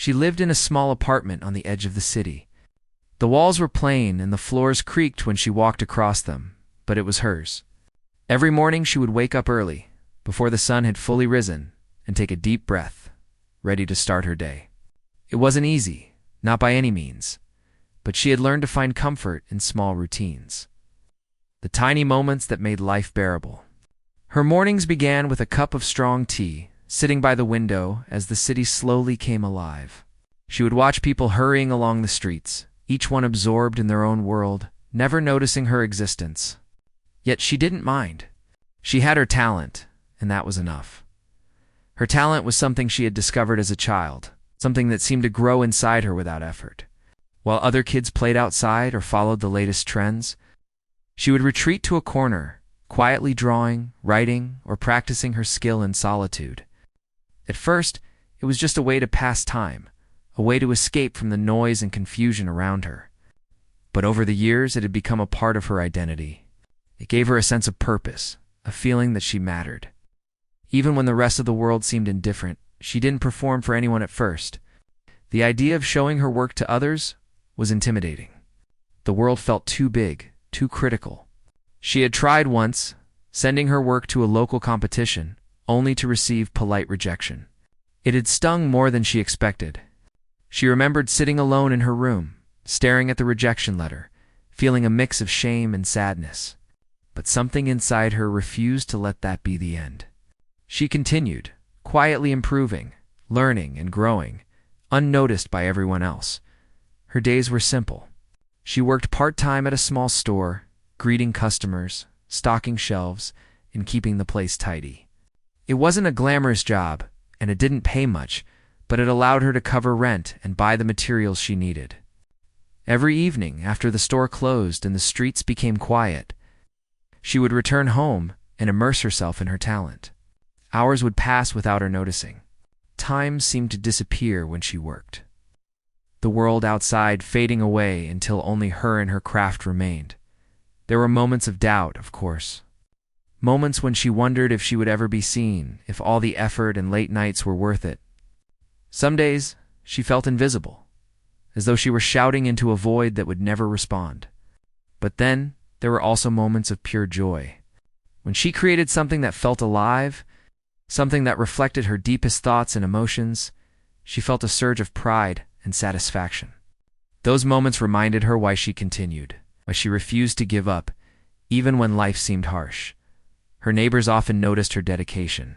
She lived in a small apartment on the edge of the city. The walls were plain and the floors creaked when she walked across them, but it was hers. Every morning she would wake up early, before the sun had fully risen, and take a deep breath, ready to start her day. It wasn't easy, not by any means, but she had learned to find comfort in small routines. The tiny moments that made life bearable. Her mornings began with a cup of strong tea, sitting by the window as the city slowly came alive. She would watch people hurrying along the streets, each one absorbed in their own world, never noticing her existence. Yet she didn't mind. She had her talent, and that was enough. Her talent was something she had discovered as a child, something that seemed to grow inside her without effort. While other kids played outside or followed the latest trends, she would retreat to a corner, quietly drawing, writing, or practicing her skill in solitude. At first, it was just a way to pass time, a way to escape from the noise and confusion around her. But over the years, it had become a part of her identity. It gave her a sense of purpose, a feeling that she mattered. Even when the rest of the world seemed indifferent, she didn't perform for anyone at first. The idea of showing her work to others was intimidating. The world felt too big, too critical. She had tried once, sending her work to a local competition, only to receive polite rejection. It had stung more than she expected. She remembered sitting alone in her room, staring at the rejection letter, feeling a mix of shame and sadness. But something inside her refused to let that be the end. She continued, quietly improving, learning and growing, unnoticed by everyone else. Her days were simple. She worked part-time at a small store, greeting customers, stocking shelves, and keeping the place tidy. It wasn't a glamorous job, and it didn't pay much, but it allowed her to cover rent and buy the materials she needed. Every evening, after the store closed and the streets became quiet, she would return home and immerse herself in her talent. Hours would pass without her noticing. Time seemed to disappear when she worked. The world outside fading away until only her and her craft remained. There were moments of doubt, of course. Moments when she wondered if she would ever be seen, if all the effort and late nights were worth it. Some days, she felt invisible, as though she were shouting into a void that would never respond. But then, there were also moments of pure joy. When she created something that felt alive, something that reflected her deepest thoughts and emotions, she felt a surge of pride and satisfaction. Those moments reminded her why she continued, why she refused to give up, even when life seemed harsh. Her neighbors often noticed her dedication.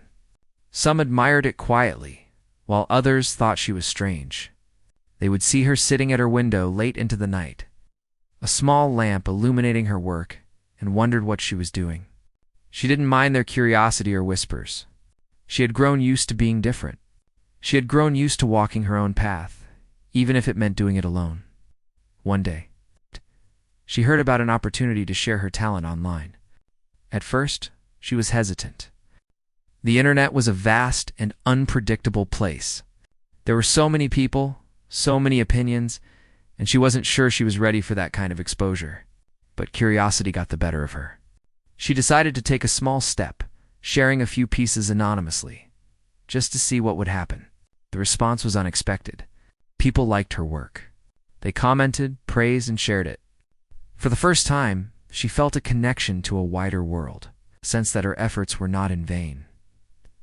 Some admired it quietly, while others thought she was strange. They would see her sitting at her window late into the night, a small lamp illuminating her work, and wondered what she was doing. She didn't mind their curiosity or whispers. She had grown used to being different. She had grown used to walking her own path, even if it meant doing it alone. One day, she heard about an opportunity to share her talent online. At first, she was hesitant. The internet was a vast and unpredictable place. There were so many people, so many opinions, and she wasn't sure she was ready for that kind of exposure. But curiosity got the better of her. She decided to take a small step, sharing a few pieces anonymously, just to see what would happen. The response was unexpected. People liked her work. They commented, praised, and shared it. For the first time, she felt a connection to a wider world, a sense that her efforts were not in vain.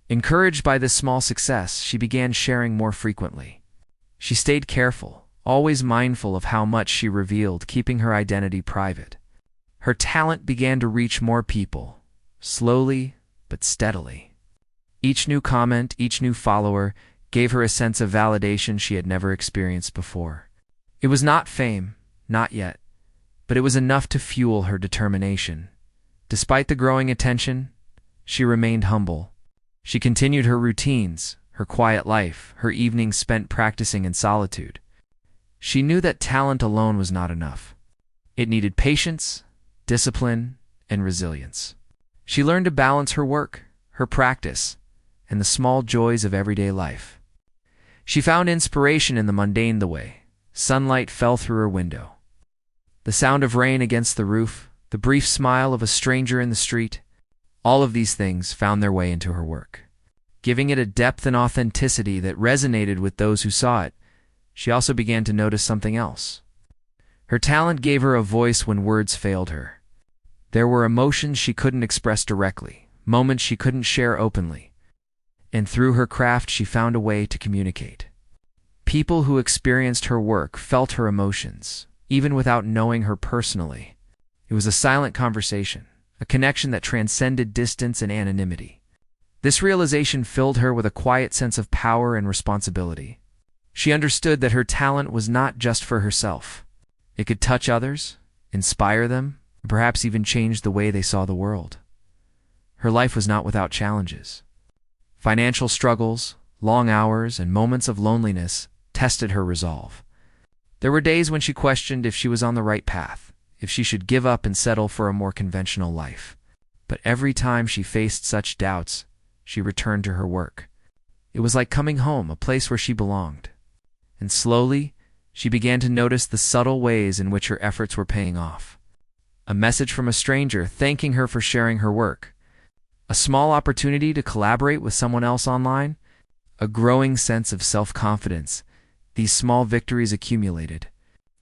Encouraged by this small success, she began sharing more frequently. She stayed careful, always mindful of how much she revealed, keeping her identity private. Her talent began to reach more people, slowly but steadily. Each new comment, each new follower, gave her a sense of validation she had never experienced before. It was not fame, not yet, but it was enough to fuel her determination. Despite the growing attention, she remained humble. She continued her routines, her quiet life, her evenings spent practicing in solitude. She knew that talent alone was not enough. It needed patience, discipline, and resilience. She learned to balance her work, her practice, and the small joys of everyday life. She found inspiration in the mundane way. Sunlight fell through her window. The sound of rain against the roof, the brief smile of a stranger in the street, all of these things found their way into her work, giving it a depth and authenticity that resonated with those who saw it. she also began to notice something else. Her talent gave her a voice when words failed her. There were emotions she couldn't express directly, moments she couldn't share openly, and through her craft she found a way to communicate. People who experienced her work felt her emotions, even without knowing her personally. It was a silent conversation, a connection that transcended distance and anonymity. This realization filled her with a quiet sense of power and responsibility. She understood that her talent was not just for herself. It could touch others, inspire them, and perhaps even change the way they saw the world. Her life was not without challenges. Financial struggles, long hours, and moments of loneliness tested her resolve. There were days when she questioned if she was on the right path, if she should give up and settle for a more conventional life. But every time she faced such doubts, she returned to her work. It was like coming home, a place where she belonged. And slowly, she began to notice the subtle ways in which her efforts were paying off. A message from a stranger thanking her for sharing her work. A small opportunity to collaborate with someone else online. A growing sense of self-confidence. These small victories accumulated,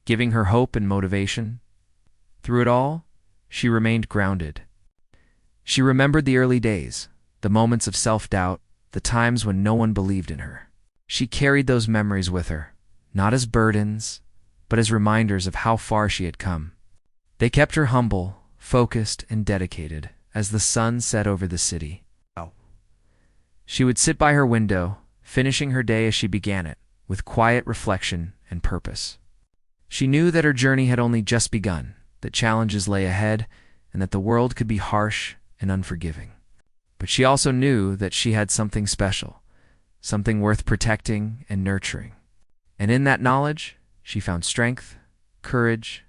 giving her hope and motivation. Through it all, she remained grounded. She remembered the early days, the moments of self-doubt, the times when no one believed in her. She carried those memories with her, not as burdens, but as reminders of how far she had come. They kept her humble, focused, and dedicated as the sun set over the city. She would sit by her window, finishing her day as she began it, with quiet reflection and purpose. She knew that her journey had only just begun, that challenges lay ahead, and that the world could be harsh and unforgiving. But she also knew that she had something special, something worth protecting and nurturing. And in that knowledge, she found strength, courage,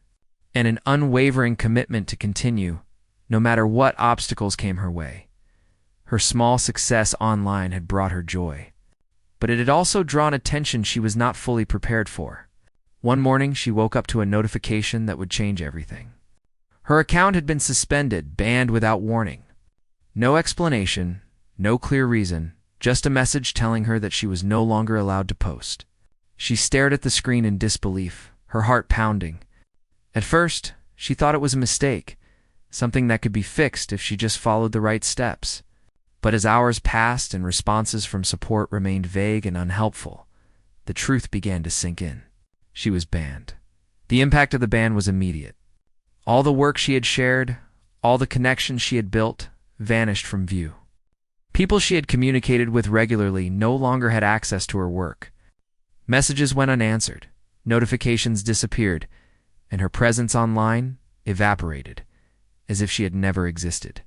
and an unwavering commitment to continue, no matter what obstacles came her way. Her small success online had brought her joy, but it had also drawn attention she was not fully prepared for. One morning, she woke up to a notification that would change everything. Her account had been suspended, banned without warning. No explanation, no clear reason, just a message telling her that she was no longer allowed to post. She stared at the screen in disbelief, her heart pounding. At first, she thought it was a mistake, something that could be fixed if she just followed the right steps. But as hours passed and responses from support remained vague and unhelpful, the truth began to sink in. She was banned. The impact of the ban was immediate. All the work she had shared, all the connections she had built, vanished from view. People she had communicated with regularly no longer had access to her work. Messages went unanswered, notifications disappeared, and her presence online evaporated, as if she had never existed.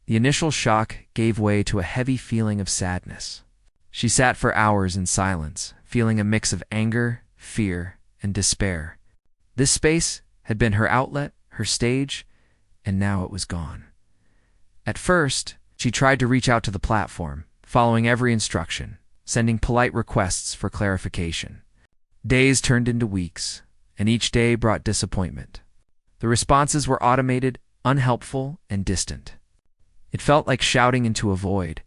The initial shock gave way to a heavy feeling of sadness. She sat for hours in silence, feeling a mix of anger, fear, and despair. This space had been her outlet, her stage, and now it was gone. At first, she tried to reach out to the platform, following every instruction, sending polite requests for clarification. Days turned into weeks, and each day brought disappointment. The responses were automated, unhelpful, and distant. It felt like shouting into a void,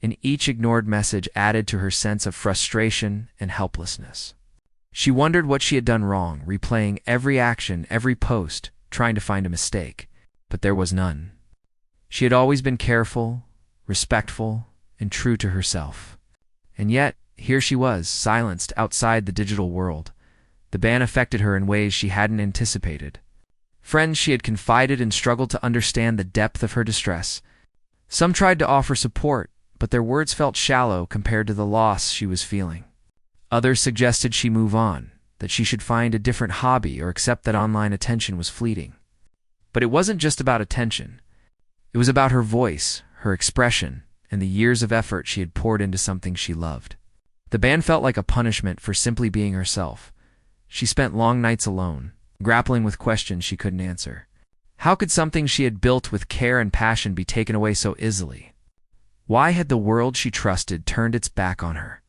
and each ignored message added to her sense of frustration and helplessness. She wondered what she had done wrong, replaying every action, every post, trying to find a mistake, but there was none. She had always been careful, respectful, and true to herself. And yet, here she was, silenced outside the digital world. The ban affected her in ways she hadn't anticipated. Friends she had confided in struggled to understand the depth of her distress. Some tried to offer support, but their words felt shallow compared to the loss she was feeling. Others suggested she move on, that she should find a different hobby or accept that online attention was fleeting. But it wasn't just about attention. It was about her voice, her expression, and the years of effort she had poured into something she loved. The ban felt like a punishment for simply being herself. She spent long nights alone, grappling with questions she couldn't answer. How could something she had built with care and passion be taken away so easily? Why had the world she trusted turned its back on her?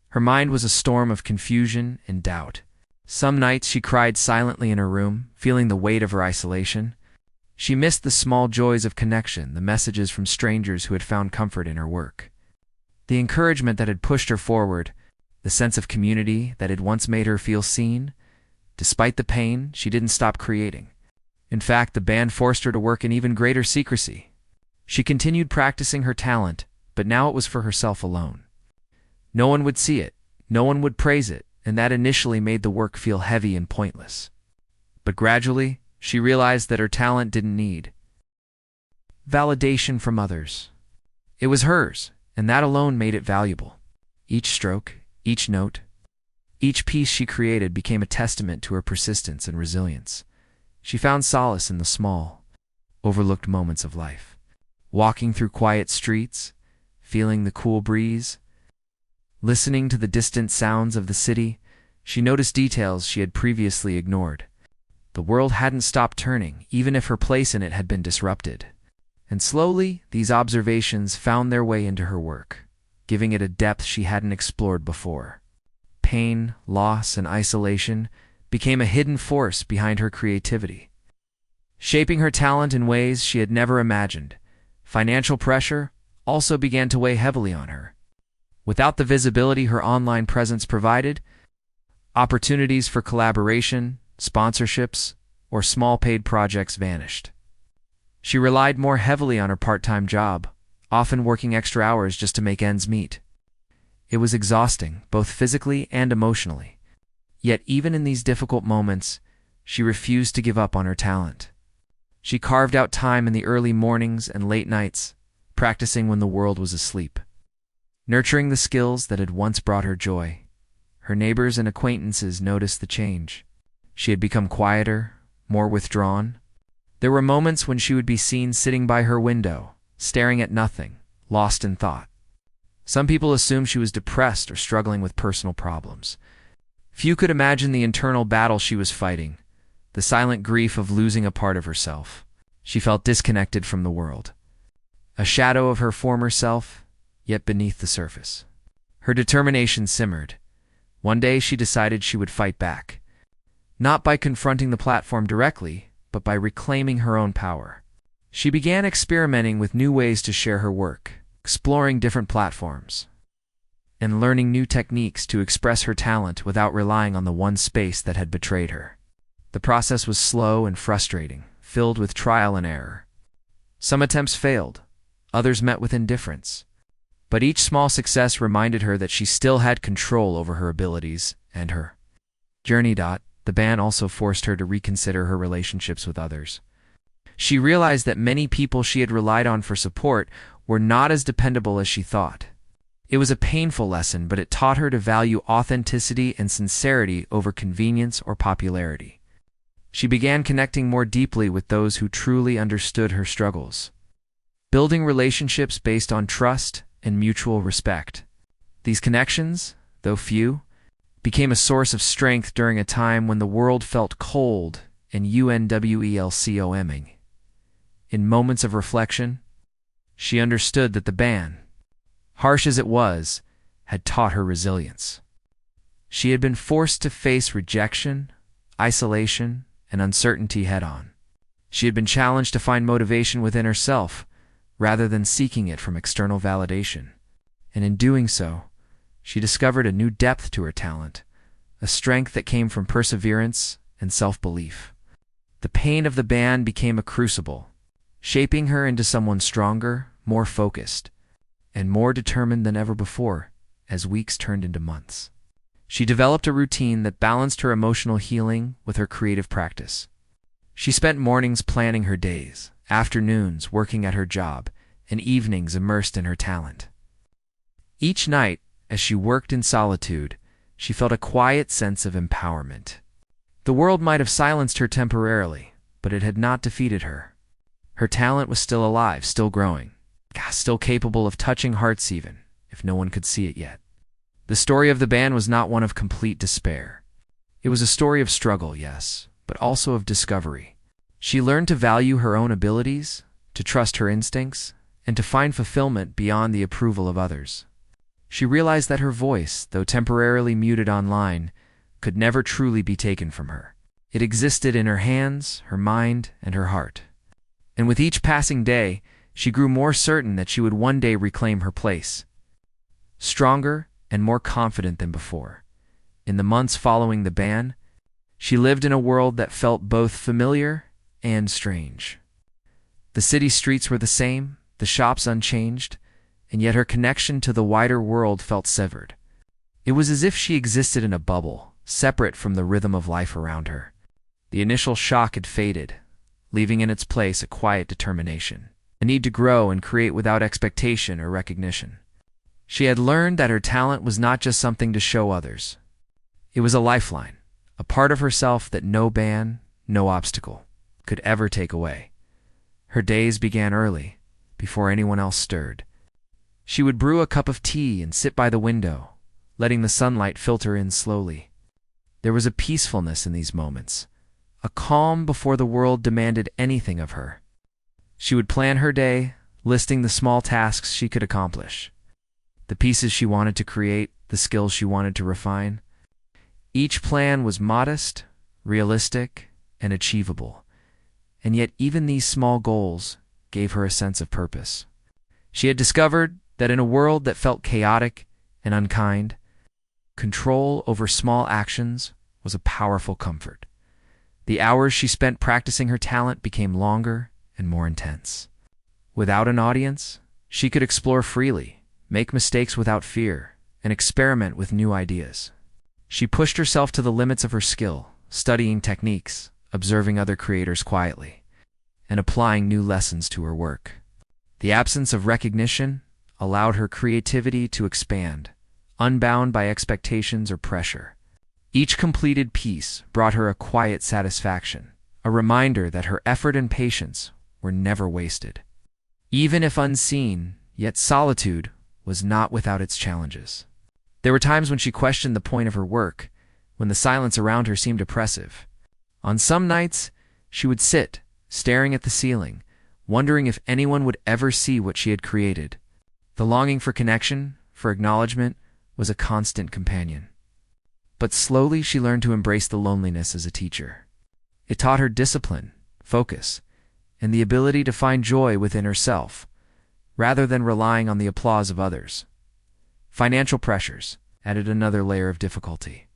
Her mind was a storm of confusion and doubt. Some nights she cried silently in her room, feeling the weight of her isolation. She missed the small joys of connection, the messages from strangers who had found comfort in her work. The encouragement that had pushed her forward, the sense of community that had once made her feel seen. Despite the pain, she didn't stop creating. In fact, the band forced her to work in even greater secrecy. She continued practicing her talent, but now it was for herself alone. No one would see it, no one would praise it, and that initially made the work feel heavy and pointless. But gradually, she realized that her talent didn't need validation from others. It was hers, and that alone made it valuable. Each stroke, each note, each piece she created became a testament to her persistence and resilience. She found solace in the small, overlooked moments of life. Walking through quiet streets, feeling the cool breeze, listening to the distant sounds of the city, she noticed details she had previously ignored. The world hadn't stopped turning, even if her place in it had been disrupted. And slowly, these observations found their way into her work, giving it a depth she hadn't explored before. Pain, loss, and isolation became a hidden force behind her creativity, shaping her talent in ways she had never imagined. Financial pressure also began to weigh heavily on her. Without the visibility her online presence provided, opportunities for collaboration, sponsorships, or small paid projects vanished. She relied more heavily on her part-time job, often working extra hours just to make ends meet. It was exhausting, both physically and emotionally. Yet even in these difficult moments, she refused to give up on her talent. She carved out time in the early mornings and late nights, practicing when the world was asleep, nurturing the skills that had once brought her joy. Her neighbors and acquaintances noticed the change. She had become quieter, more withdrawn. There were moments when she would be seen sitting by her window, staring at nothing, lost in thought. Some people assumed she was depressed or struggling with personal problems. Few could imagine the internal battle she was fighting, the silent grief of losing a part of herself. She felt disconnected from the world, a shadow of her former self, yet beneath the surface. Her determination simmered. One day she decided she would fight back, not by confronting the platform directly, but by reclaiming her own power. She began experimenting with new ways to share her work, exploring different platforms, and learning new techniques to express her talent without relying on the one space that had betrayed her. The process was slow and frustrating, filled with trial and error. Some attempts failed, others met with indifference. But each small success reminded her that she still had control over her abilities and her journey. The ban also forced her to reconsider her relationships with others. She realized that many people she had relied on for support were not as dependable as she thought. It was a painful lesson, but it taught her to value authenticity and sincerity over convenience or popularity. She began connecting more deeply with those who truly understood her struggles, building relationships based on trust and mutual respect. These connections, though few, became a source of strength during a time when the world felt cold and unwelcoming. In moments of reflection, she understood that the ban, harsh as it was, had taught her resilience. She had been forced to face rejection, isolation, and uncertainty head-on. She had been challenged to find motivation within herself, rather than seeking it from external validation. And in doing so, she discovered a new depth to her talent, a strength that came from perseverance and self-belief. The pain of the ban became a crucible, shaping her into someone stronger, more focused, and more determined than ever before as weeks turned into months. She developed a routine that balanced her emotional healing with her creative practice. She spent mornings planning her days, afternoons working at her job, and evenings immersed in her talent. Each night, as she worked in solitude, she felt a quiet sense of empowerment. The world might have silenced her temporarily, but it had not defeated her. Her talent was still alive, still growing, still capable of touching hearts even if no one could see it yet. The story of the band was not one of complete despair. It was a story of struggle, yes, but also of discovery. She learned to value her own abilities, to trust her instincts, and to find fulfillment beyond the approval of others. She realized that her voice, though temporarily muted online, could never truly be taken from her. It existed in her hands, her mind, and her heart. And with each passing day, she grew more certain that she would one day reclaim her place. Stronger, and more confident than before. In the months following the ban, she lived in a world that felt both familiar and strange. The city streets were the same, the shops unchanged, and yet her connection to the wider world felt severed. It was as if she existed in a bubble, separate from the rhythm of life around her. The initial shock had faded, leaving in its place a quiet determination, a need to grow and create without expectation or recognition. She had learned that her talent was not just something to show others. It was a lifeline, a part of herself that no ban, no obstacle, could ever take away. Her days began early, before anyone else stirred. She would brew a cup of tea and sit by the window, letting the sunlight filter in slowly. There was a peacefulness in these moments, a calm before the world demanded anything of her. She would plan her day, listing the small tasks she could accomplish, the pieces she wanted to create, the skills she wanted to refine. Each plan was modest, realistic, and achievable, and yet even these small goals gave her a sense of purpose. She had discovered that in a world that felt chaotic and unkind, control over small actions was a powerful comfort. The hours she spent practicing her talent became longer and more intense. Without an audience, she could explore freely, make mistakes without fear, and experiment with new ideas. She pushed herself to the limits of her skill, studying techniques, observing other creators quietly, and applying new lessons to her work. The absence of recognition allowed her creativity to expand, unbound by expectations or pressure. Each completed piece brought her a quiet satisfaction, a reminder that her effort and patience were never wasted. Even if unseen, yet solitude was not without its challenges. There were times when she questioned the point of her work, when the silence around her seemed oppressive. On some nights, she would sit, staring at the ceiling, wondering if anyone would ever see what she had created. The longing for connection, for acknowledgement, was a constant companion. But slowly she learned to embrace the loneliness as a teacher. It taught her discipline, focus, and the ability to find joy within herself, rather than relying on the applause of others. Financial pressures added another layer of difficulty.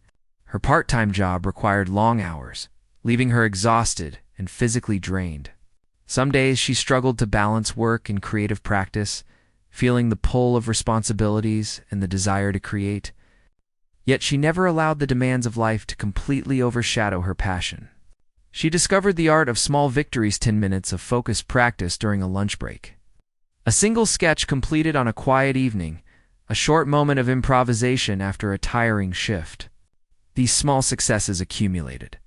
Her part-time job required long hours, leaving her exhausted and physically drained. Some days she struggled to balance work and creative practice, feeling the pull of responsibilities and the desire to create. Yet she never allowed the demands of life to completely overshadow her passion. She discovered the art of small victories, 10 minutes of focused practice during a lunch break, a single sketch completed on a quiet evening, a short moment of improvisation after a tiring shift. These small successes accumulated,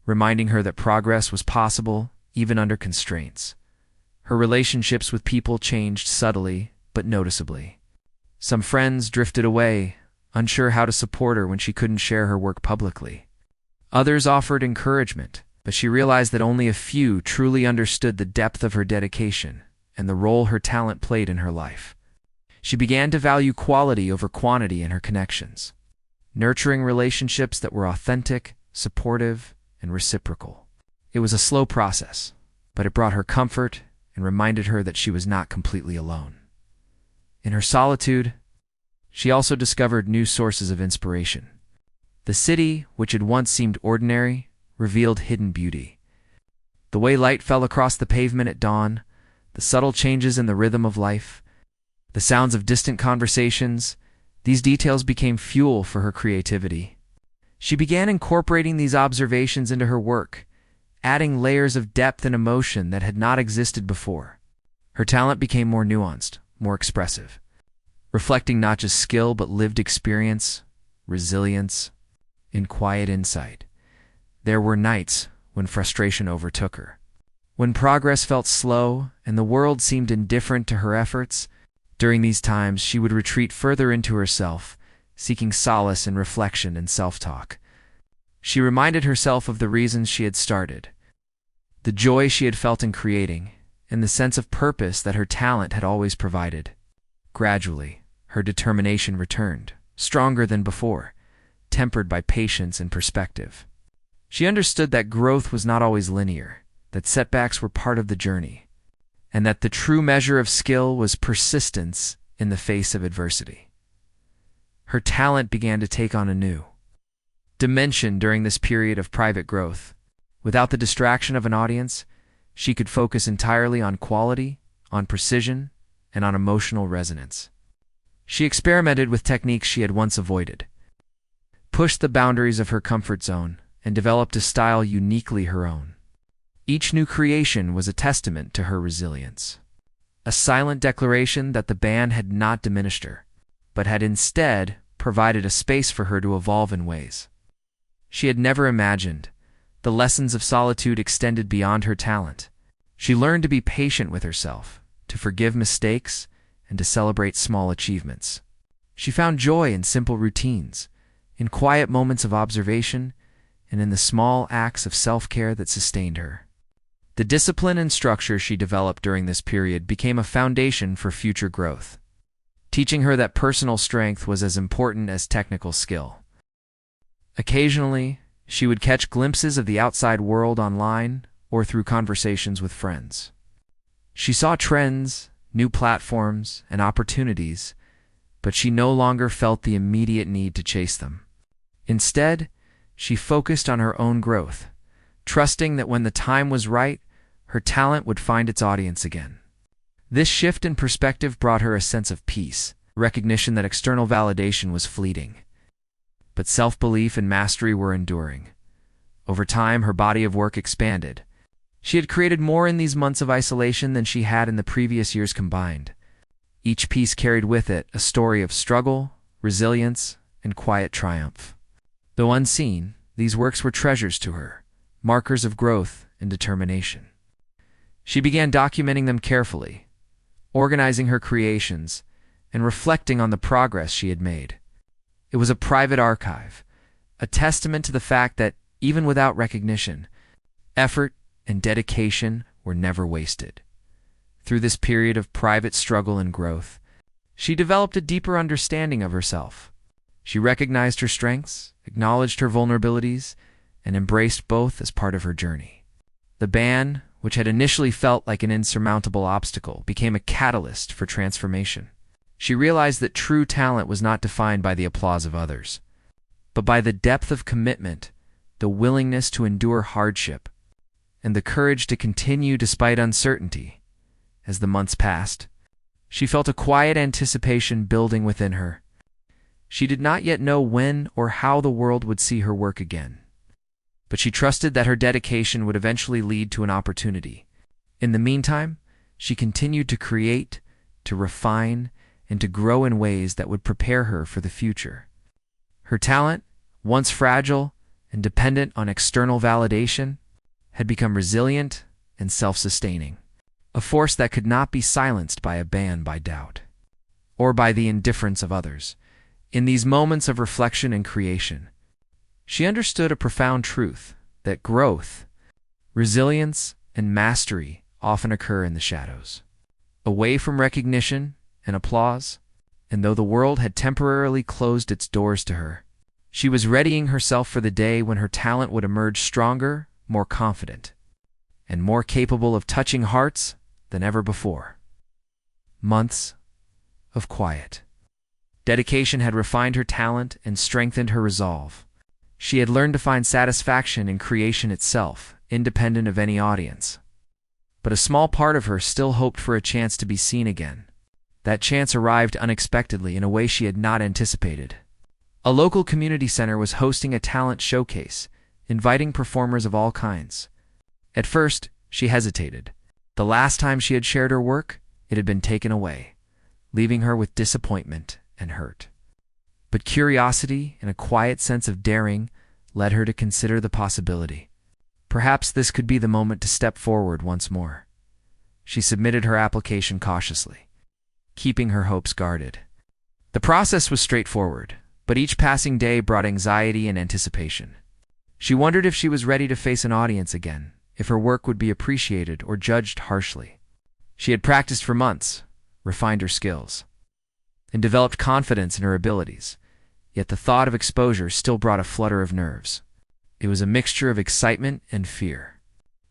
reminding her that progress was possible even under constraints. Her relationships with people changed subtly but noticeably. Some friends drifted away, unsure how to support her when she couldn't share her work publicly. Others offered encouragement, but she realized that only a few truly understood the depth of her dedication and the role her talent played in her life. She began to value quality over quantity in her connections, nurturing relationships that were authentic, supportive, and reciprocal. It was a slow process, but it brought her comfort and reminded her that she was not completely alone. In her solitude, she also discovered new sources of inspiration. The city, which had once seemed ordinary, revealed hidden beauty. The way light fell across the pavement at dawn, the subtle changes in the rhythm of life, the sounds of distant conversations, these details became fuel for her creativity. She began incorporating these observations into her work, adding layers of depth and emotion that had not existed before. Her talent became more nuanced, more expressive, reflecting not just skill but lived experience, resilience, and quiet insight. There were nights when frustration overtook her, when progress felt slow and the world seemed indifferent to her efforts. During these times, she would retreat further into herself, seeking solace in reflection and self-talk. She reminded herself of the reasons she had started, the joy she had felt in creating, and the sense of purpose that her talent had always provided. Gradually, her determination returned, stronger than before, tempered by patience and perspective. She understood that growth was not always linear, that setbacks were part of the journey, and that the true measure of skill was persistence in the face of adversity. her talent began to take on a new dimension during this period of private growth. Without the distraction of an audience, she could focus entirely on quality, on precision, and on emotional resonance. She experimented with techniques she had once avoided, pushed the boundaries of her comfort zone, and developed a style uniquely her own. Each new creation was a testament to her resilience, a silent declaration that the band had not diminished her, but had instead provided a space for her to evolve in ways she had never imagined. The lessons of solitude extended beyond her talent. She learned to be patient with herself, to forgive mistakes, and to celebrate small achievements. She found joy in simple routines, in quiet moments of observation, and in the small acts of self-care that sustained her. The discipline and structure she developed during this period became a foundation for future growth, teaching her that personal strength was as important as technical skill. Occasionally, she would catch glimpses of the outside world online or through conversations with friends. She saw trends, new platforms, and opportunities, but she no longer felt the immediate need to chase them. Instead, she focused on her own growth, trusting that when the time was right, her talent would find its audience again. This shift in perspective brought her a sense of peace, recognition that external validation was fleeting, but self-belief and mastery were enduring. Over time, her body of work expanded. She had created more in these months of isolation than she had in the previous years combined. Each piece carried with it a story of struggle, resilience, and quiet triumph. Though unseen, these works were treasures to her, markers of growth and determination. She began documenting them carefully, organizing her creations, and reflecting on the progress she had made. It was a private archive, a testament to the fact that, even without recognition, effort and dedication were never wasted. Through this period of private struggle and growth, she developed a deeper understanding of herself. She recognized her strengths, acknowledged her vulnerabilities, and embraced both as part of her journey. The ban, which had initially felt like an insurmountable obstacle, became a catalyst for transformation. She realized that true talent was not defined by the applause of others, but by the depth of commitment, the willingness to endure hardship, and the courage to continue despite uncertainty. As the months passed, she felt a quiet anticipation building within her. She did not yet know when or how the world would see her work again, but she trusted that her dedication would eventually lead to an opportunity. In the meantime, she continued to create, to refine, and to grow in ways that would prepare her for the future. Her talent, once fragile and dependent on external validation, had become resilient and self-sustaining, a force that could not be silenced by a ban by doubt, or by the indifference of others. In these moments of reflection and creation, she understood a profound truth, that growth, resilience, and mastery often occur in the shadows, away from recognition and applause. And though the world had temporarily closed its doors to her, she was readying herself for the day when her talent would emerge stronger, more confident, and more capable of touching hearts than ever before. Months of quiet dedication had refined her talent and strengthened her resolve. She had learned to find satisfaction in creation itself, independent of any audience. But a small part of her still hoped for a chance to be seen again. That chance arrived unexpectedly in a way she had not anticipated. A local community center was hosting a talent showcase, inviting performers of all kinds. At first, she hesitated. The last time she had shared her work, it had been taken away, leaving her with disappointment and hurt. But curiosity and a quiet sense of daring led her to consider the possibility. Perhaps this could be the moment to step forward once more. She submitted her application cautiously, keeping her hopes guarded. The process was straightforward, but each passing day brought anxiety and anticipation. She wondered if she was ready to face an audience again, if her work would be appreciated or judged harshly. She had practiced for months, refined her skills, and developed confidence in her abilities, yet the thought of exposure still brought a flutter of nerves. It was a mixture of excitement and fear,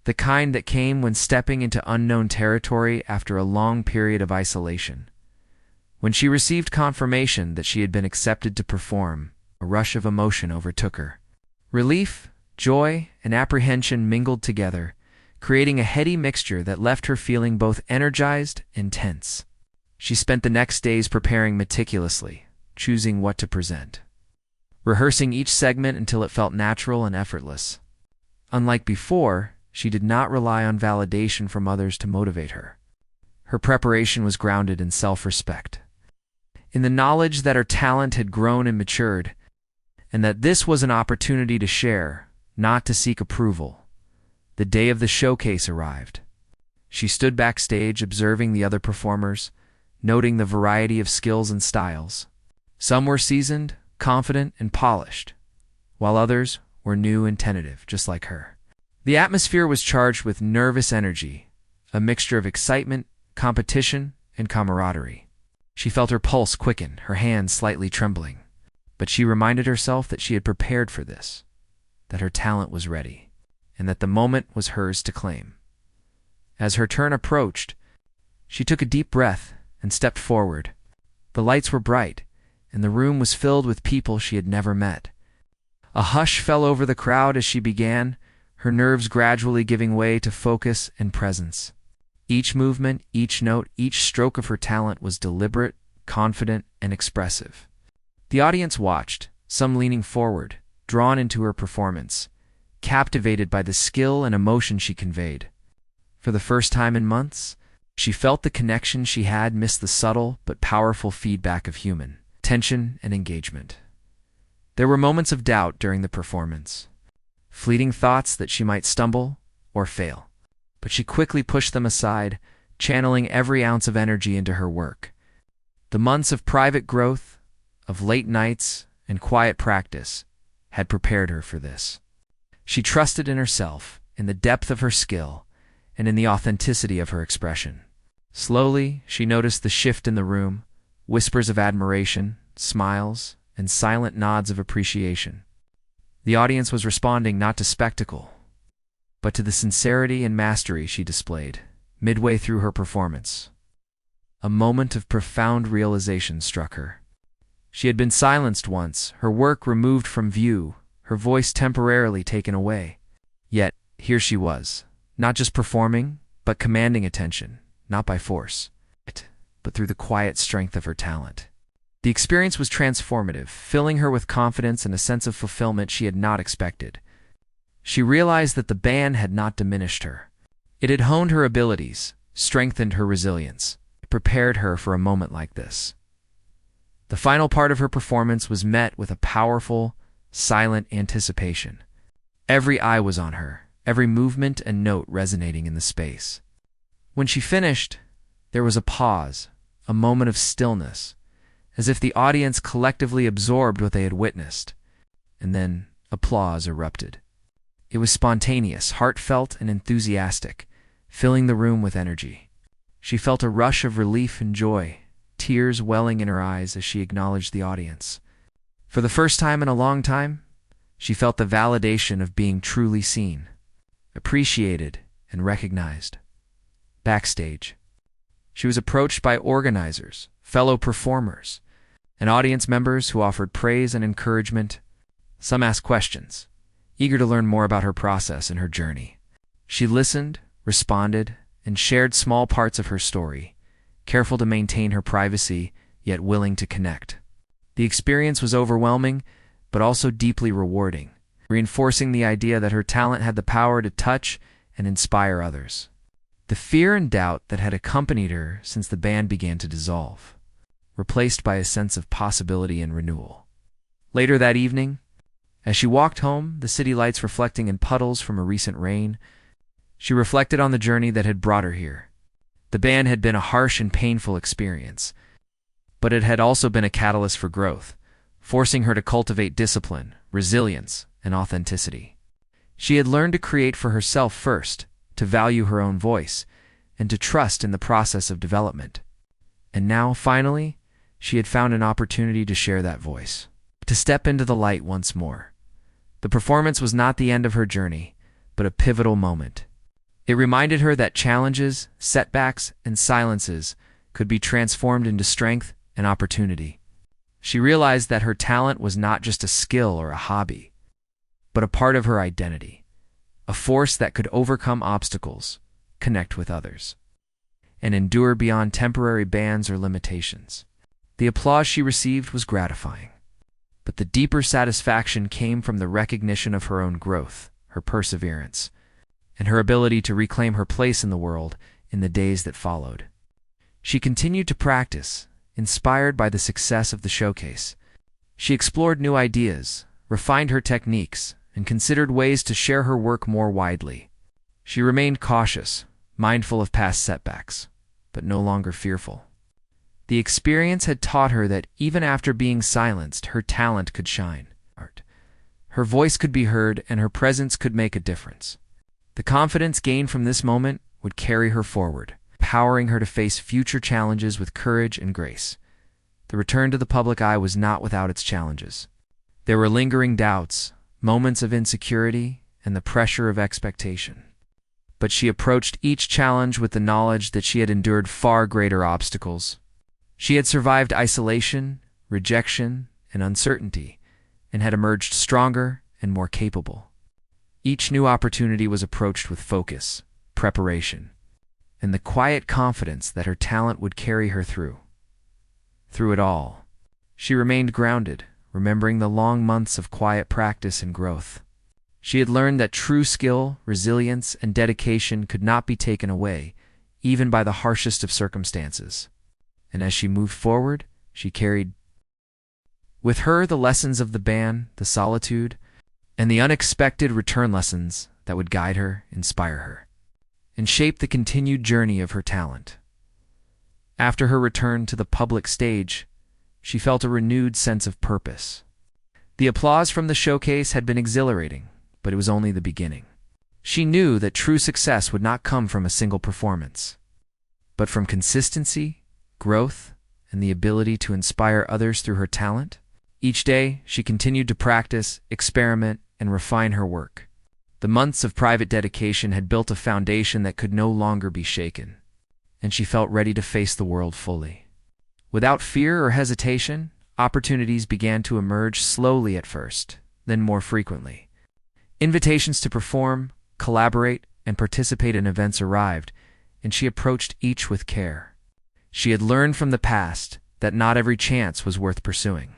the kind that came when stepping into unknown territory after a long period of isolation. When she received confirmation that she had been accepted to perform, a rush of emotion overtook her. Relief, joy, and apprehension mingled together, creating a heady mixture that left her feeling both energized and tense. She spent the next days preparing meticulously, choosing what to present, rehearsing each segment until it felt natural and effortless. Unlike before, she did not rely on validation from others to motivate her. Her preparation was grounded in self-respect, in the knowledge that her talent had grown and matured, and that this was an opportunity to share, not to seek approval. The day of the showcase arrived. She stood backstage observing the other performers, noting the variety of skills and styles. Some were seasoned, confident, and polished, while others were new and tentative, just like her. The atmosphere was charged with nervous energy, a mixture of excitement, competition, and camaraderie. She felt her pulse quicken, her hands slightly trembling. But she reminded herself that she had prepared for this, that her talent was ready, and that the moment was hers to claim. As her turn approached, she took a deep breath and stepped forward. The lights were bright, and the room was filled with people she had never met. A hush fell over the crowd as she began, her nerves gradually giving way to focus and presence. Each movement, each note, each stroke of her talent was deliberate, confident, and expressive. The audience watched, some leaning forward, drawn into her performance, captivated by the skill and emotion she conveyed. For the first time in months, she felt the connection she had miss the subtle but powerful feedback of human tension and engagement. There were moments of doubt during the performance, fleeting thoughts that she might stumble or fail, but she quickly pushed them aside, channeling every ounce of energy into her work. The months of private growth, of late nights and quiet practice, had prepared her for this. She trusted in herself, in the depth of her skill, and in the authenticity of her expression. Slowly, she noticed the shift in the room, whispers of admiration, smiles, and silent nods of appreciation. The audience was responding not to spectacle, but to the sincerity and mastery she displayed. Midway through her performance, a moment of profound realization struck her. She had been silenced once, her work removed from view, her voice temporarily taken away. Yet, here she was, not just performing, but commanding attention, not by force, but through the quiet strength of her talent. The experience was transformative, filling her with confidence and a sense of fulfillment she had not expected. She realized that the band had not diminished her. It had honed her abilities, strengthened her resilience, prepared her for a moment like this. The final part of her performance was met with a powerful, silent anticipation. Every eye was on her, every movement and note resonating in the space. When she finished, there was a pause, a moment of stillness, as if the audience collectively absorbed what they had witnessed, and then applause erupted. It was spontaneous, heartfelt, and enthusiastic, filling the room with energy. She felt a rush of relief and joy, tears welling in her eyes as she acknowledged the audience. For the first time in a long time, she felt the validation of being truly seen, appreciated, and recognized. Backstage, she was approached by organizers, fellow performers, and audience members who offered praise and encouragement. Some asked questions, eager to learn more about her process and her journey. She listened, responded, and shared small parts of her story, careful to maintain her privacy, yet willing to connect. The experience was overwhelming, but also deeply rewarding, reinforcing the idea that her talent had the power to touch and inspire others. The fear and doubt that had accompanied her since the band began to dissolve, replaced by a sense of possibility and renewal. Later that evening, as she walked home, the city lights reflecting in puddles from a recent rain, she reflected on the journey that had brought her here. The band had been a harsh and painful experience, but it had also been a catalyst for growth, forcing her to cultivate discipline, resilience, and authenticity. She had learned to create for herself first, to value her own voice, and to trust in the process of development. And now, finally, she had found an opportunity to share that voice, to step into the light once more. The performance was not the end of her journey, but a pivotal moment. It reminded her that challenges, setbacks, and silences could be transformed into strength, an opportunity. She realized that her talent was not just a skill or a hobby, but a part of her identity, a force that could overcome obstacles, connect with others, and endure beyond temporary bans or limitations. The applause she received was gratifying, but the deeper satisfaction came from the recognition of her own growth, her perseverance, and her ability to reclaim her place in the world in the days that followed. She continued to practice, inspired by the success of the showcase. She explored new ideas, refined her techniques, and considered ways to share her work more widely. She remained cautious, mindful of past setbacks, but no longer fearful. The experience had taught her that even after being silenced, her talent could shine. Her voice could be heard, and her presence could make a difference. The confidence gained from this moment would carry her forward, empowering her to face future challenges with courage and grace. The return to the public eye was not without its challenges. There were lingering doubts, moments of insecurity, and the pressure of expectation. But she approached each challenge with the knowledge that she had endured far greater obstacles. She had survived isolation, rejection, and uncertainty, and had emerged stronger and more capable. Each new opportunity was approached with focus, preparation, and the quiet confidence that her talent would carry her through. Through it all, she remained grounded, remembering the long months of quiet practice and growth. She had learned that true skill, resilience, and dedication could not be taken away, even by the harshest of circumstances. And as she moved forward, she carried with her the lessons of the ban, the solitude, and the unexpected return lessons that would guide her, inspire her, and shape the continued journey of her talent. After her return to the public stage, she felt a renewed sense of purpose. The applause from the showcase had been exhilarating, but it was only the beginning. She knew that true success would not come from a single performance, but from consistency, growth, and the ability to inspire others through her talent. Each day, she continued to practice, experiment, and refine her work. The months of private dedication had built a foundation that could no longer be shaken, and she felt ready to face the world fully. Without fear or hesitation, opportunities began to emerge slowly at first, then more frequently. Invitations to perform, collaborate, and participate in events arrived, and she approached each with care. She had learned from the past that not every chance was worth pursuing,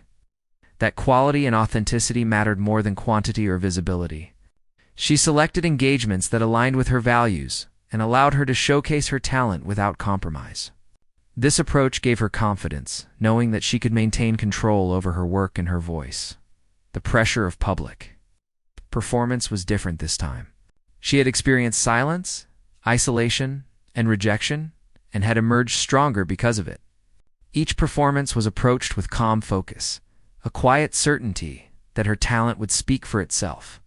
that quality and authenticity mattered more than quantity or visibility. She selected engagements that aligned with her values and allowed her to showcase her talent without compromise. This approach gave her confidence, knowing that she could maintain control over her work and her voice. The pressure of public performance was different this time. She had experienced silence, isolation, and rejection, and had emerged stronger because of it. Each performance was approached with calm focus, a quiet certainty that her talent would speak for itself.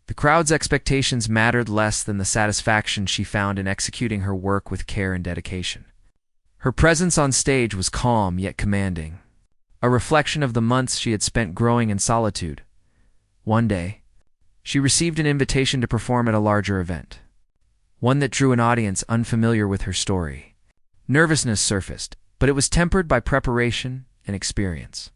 The crowd's expectations mattered less than the satisfaction she found in executing her work with care and dedication. Her presence on stage was calm yet commanding, a reflection of the months she had spent growing in solitude. One day, she received an invitation to perform at a larger event, one that drew an audience unfamiliar with her story. Nervousness surfaced, but it was tempered by preparation and experience.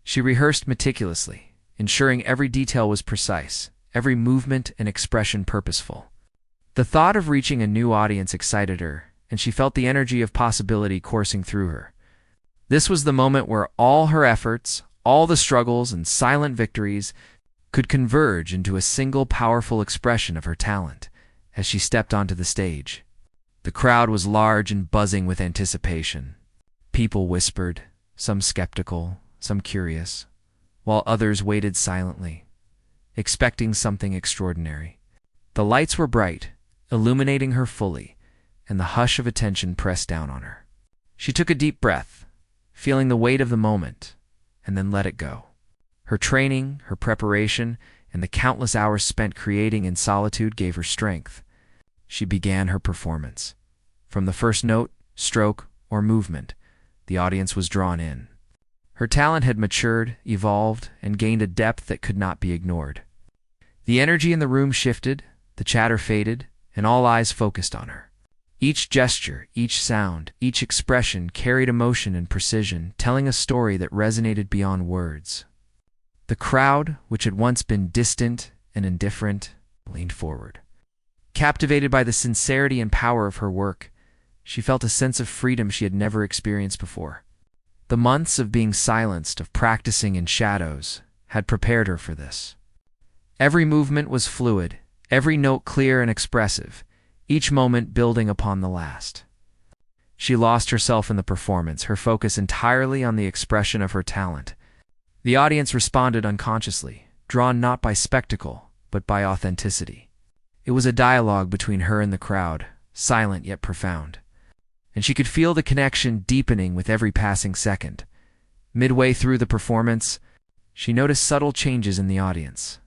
She rehearsed meticulously, ensuring every detail was precise, every movement and expression purposeful. The thought of reaching a new audience excited her, and she felt the energy of possibility coursing through her. This was the moment where all her efforts, all the struggles and silent victories could converge into a single powerful expression of her talent as she stepped onto the stage. The crowd was large and buzzing with anticipation. People whispered, some skeptical, some curious, while others waited silently, expecting something extraordinary. The lights were bright, illuminating her fully, and the hush of attention pressed down on her. She took a deep breath, feeling the weight of the moment, and then let it go. Her training, her preparation, and the countless hours spent creating in solitude gave her strength. She began her performance. From the first note, stroke, or movement, the audience was drawn in. Her talent had matured, evolved, and gained a depth that could not be ignored. The energy in the room shifted, the chatter faded, and all eyes focused on her. Each gesture, each sound, each expression carried emotion and precision, telling a story that resonated beyond words. The crowd, which had once been distant and indifferent, leaned forward. Captivated by the sincerity and power of her work, she felt a sense of freedom she had never experienced before. The months of being silenced, of practicing in shadows, had prepared her for this. Every movement was fluid, every note clear and expressive, each moment building upon the last. She lost herself in the performance, her focus entirely on the expression of her talent. The audience responded unconsciously, drawn not by spectacle, but by authenticity. It was a dialogue between her and the crowd, silent yet profound. And she could feel the connection deepening with every passing second. Midway through the performance, she noticed subtle changes in the audience.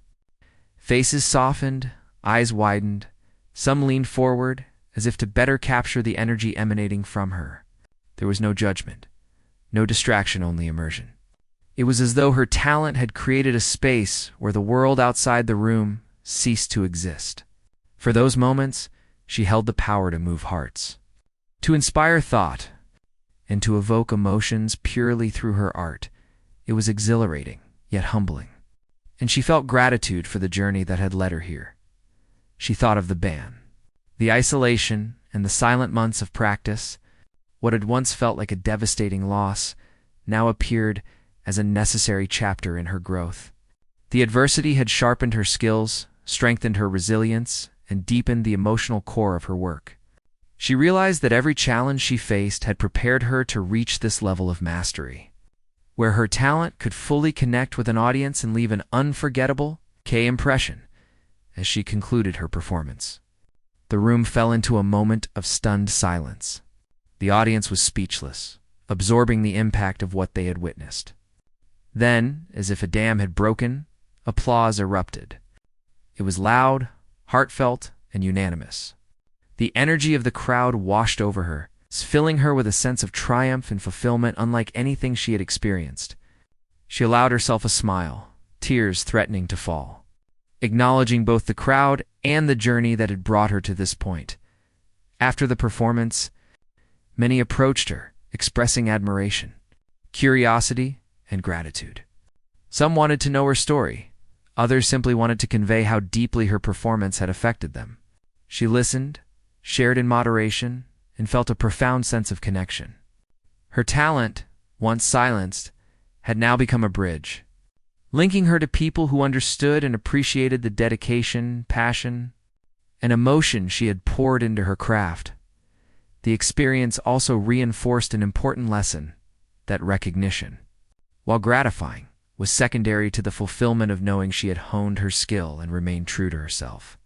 Faces softened, eyes widened. Some leaned forward, as if to better capture the energy emanating from her. There was no judgment, no distraction, only immersion. It was as though her talent had created a space where the world outside the room ceased to exist. For those moments, she held the power to move hearts, to inspire thought, and to evoke emotions purely through her art. It was exhilarating, yet humbling. And she felt gratitude for the journey that had led her here. She thought of the ban, the isolation, and the silent months of practice. What had once felt like a devastating loss now appeared as a necessary chapter in her growth. The adversity had sharpened her skills, strengthened her resilience, and deepened the emotional core of her work. She realized that every challenge she faced had prepared her to reach this level of mastery, where her talent could fully connect with an audience and leave an unforgettable impression. As she concluded her performance, the room fell into a moment of stunned silence. The audience was speechless, absorbing the impact of what they had witnessed. Then, as if a dam had broken, applause erupted. It was loud, heartfelt, and unanimous. The energy of the crowd washed over her, filling her with a sense of triumph and fulfillment unlike anything she had experienced. She allowed herself a smile, tears threatening to fall, acknowledging both the crowd and the journey that had brought her to this point. After the performance, many approached her, expressing admiration, curiosity, and gratitude. Some wanted to know her story. Others simply wanted to convey how deeply her performance had affected them. She listened, shared in moderation, and felt a profound sense of connection. Her talent, once silenced, had now become a bridge, linking her to people who understood and appreciated the dedication, passion, and emotion she had poured into her craft. The experience also reinforced an important lesson: that recognition, while gratifying, was secondary to the fulfillment of knowing she had honed her skill and remained true to herself.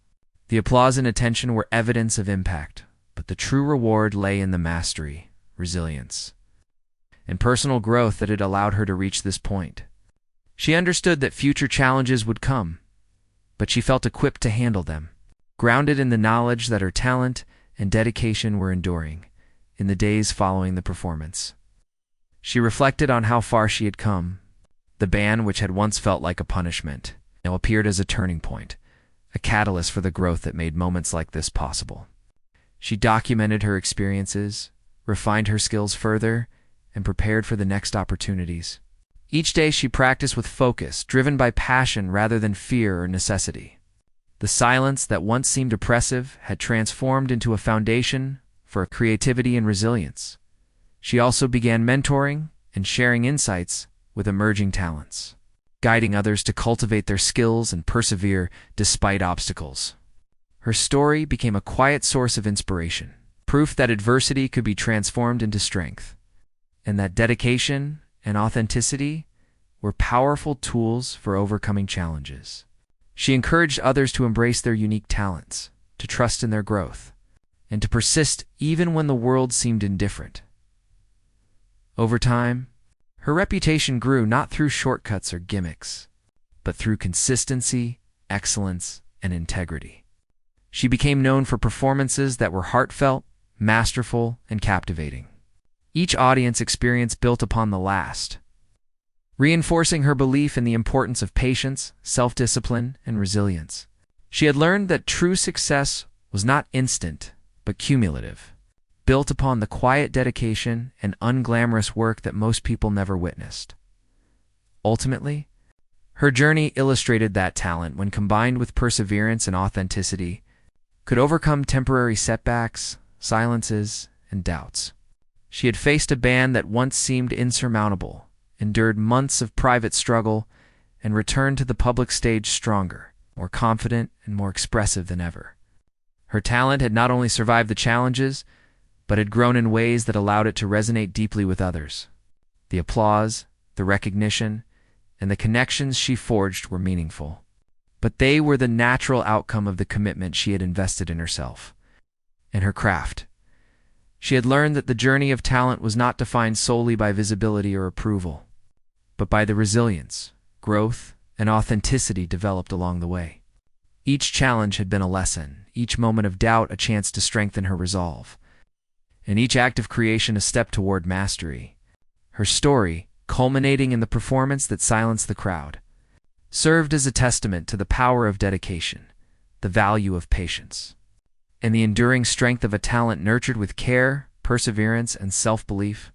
The applause and attention were evidence of impact, but the true reward lay in the mastery, resilience, and personal growth that had allowed her to reach this point. She understood that future challenges would come, but she felt equipped to handle them, grounded in the knowledge that her talent and dedication were enduring. In the days following the performance, she reflected on how far she had come. The ban, which had once felt like a punishment, now appeared as a turning point, a catalyst for the growth that made moments like this possible. She documented her experiences, refined her skills further, and prepared for the next opportunities. Each day she practiced with focus, driven by passion rather than fear or necessity. The silence that once seemed oppressive had transformed into a foundation for creativity and resilience. She also began mentoring and sharing insights with emerging talents, guiding others to cultivate their skills and persevere despite obstacles. Her story became a quiet source of inspiration, proof that adversity could be transformed into strength, and that dedication and authenticity were powerful tools for overcoming challenges. She encouraged others to embrace their unique talents, to trust in their growth, and to persist even when the world seemed indifferent. Over time, her reputation grew not through shortcuts or gimmicks, but through consistency, excellence, and integrity. She became known for performances that were heartfelt, masterful, and captivating. Each audience experience built upon the last, reinforcing her belief in the importance of patience, self-discipline, and resilience. She had learned that true success was not instant, but cumulative. built upon the quiet dedication and unglamorous work that most people never witnessed. Ultimately, her journey illustrated that talent, when combined with perseverance and authenticity, could overcome temporary setbacks, silences, and doubts. She had faced a band that once seemed insurmountable, endured months of private struggle, and returned to the public stage stronger, more confident, and more expressive than ever. Her talent had not only survived the challenges, but had grown in ways that allowed it to resonate deeply with others. The applause, the recognition, and the connections she forged were meaningful. But they were the natural outcome of the commitment she had invested in herself and her craft. She had learned that the journey of talent was not defined solely by visibility or approval, but by the resilience, growth, and authenticity developed along the way. Each challenge had been a lesson, each moment of doubt a chance to strengthen her resolve, and each act of creation a step toward mastery. Her story, culminating in the performance that silenced the crowd, served as a testament to the power of dedication, the value of patience, and the enduring strength of a talent nurtured with care, perseverance, and self-belief.